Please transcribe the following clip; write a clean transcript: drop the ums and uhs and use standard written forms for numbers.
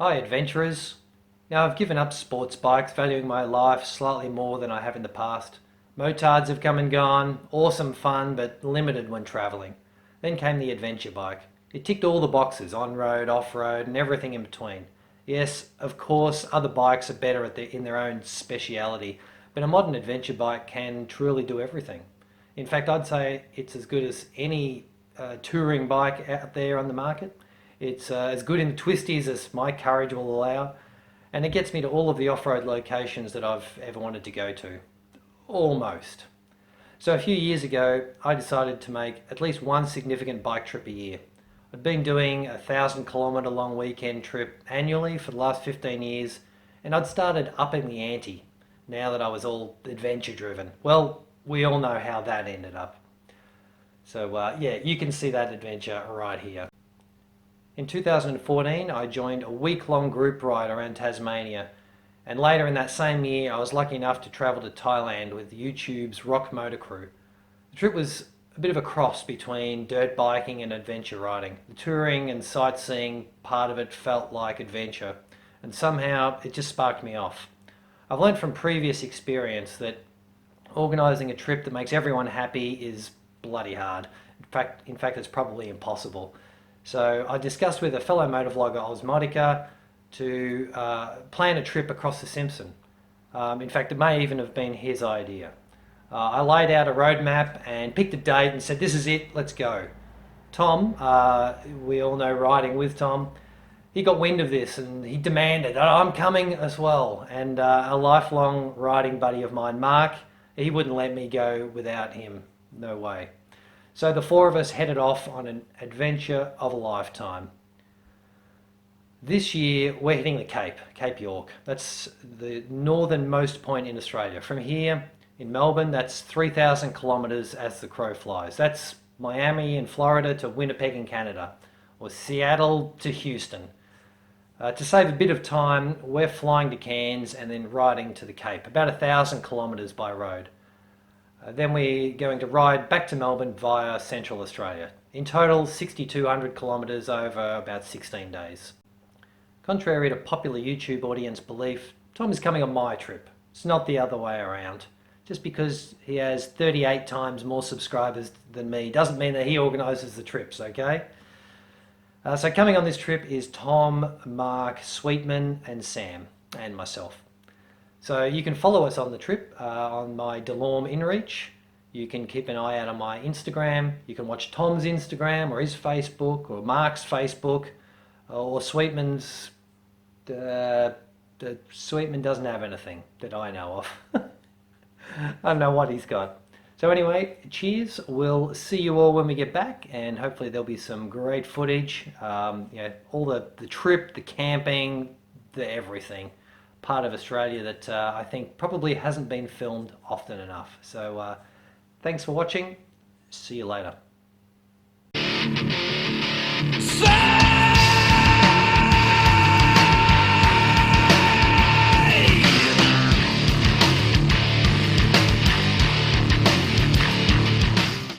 Hi adventurers. Now I've given up sports bikes, valuing my life slightly more than I have in the past. Motards have come and gone, awesome fun but limited when travelling. Then came the adventure bike. It ticked all the boxes, on-road, off-road and everything in between. Yes, of course other bikes are better in their own speciality, but a modern adventure bike can truly do everything. In fact, I'd say it's as good as any touring bike out there on the market. It's as good in the twisties as my courage will allow, and it gets me to all of the off-road locations that I've ever wanted to go to. Almost. So a few years ago, I decided to make at least one significant bike trip a year. I'd been doing a 1,000 kilometre long weekend trip annually for the last 15 years, and I'd started upping the ante now that I was all adventure driven. Well, we all know how that ended up. So yeah, you can see that adventure right here. In 2014, I joined a week-long group ride around Tasmania, and later in that same year, I was lucky enough to travel to Thailand with YouTube's Rock Motor Crew. The trip was a bit of a cross between dirt biking and adventure riding. The touring and sightseeing part of it felt like adventure, and somehow it just sparked me off. I've learned from previous experience that organising a trip that makes everyone happy is bloody hard. In fact, it's probably impossible. So I discussed with a fellow motovlogger, Osmotica, to plan a trip across the Simpson. In fact, it may even have been his idea. I laid out a roadmap and picked a date and said, this is it, let's go. Tom, we all know riding with Tom, he got wind of this and he demanded, "Oh, I'm coming as well." And a lifelong riding buddy of mine, Mark, he wouldn't let me go without him. No way. So the four of us headed off on an adventure of a lifetime. This year we're hitting the Cape York. That's the northernmost point in Australia. From here in Melbourne, that's 3,000 kilometres as the crow flies. That's Miami in Florida to Winnipeg in Canada, or Seattle to Houston. To save a bit of time, we're flying to Cairns and then riding to the Cape, about 1,000 kilometres by road. Then we're going to ride back to Melbourne via Central Australia. In total, 6,200 kilometres over about 16 days. Contrary to popular YouTube audience belief, Tom is coming on my trip. It's not the other way around. Just because he has 38 times more subscribers than me doesn't mean that he organises the trips, okay? So coming on this trip is Tom, Mark, Sweetman and Sam, and myself. So you can follow us on the trip on my Delorme InReach. You can keep an eye out on my Instagram. You can watch Tom's Instagram or his Facebook or Mark's Facebook or Sweetman's. Sweetman doesn't have anything that I know of. I don't know what he's got. So anyway, cheers. We'll see you all when we get back, and hopefully there'll be some great footage. All the trip, the camping, the everything. Part of Australia that I think probably hasn't been filmed often enough. So thanks for watching. See you later.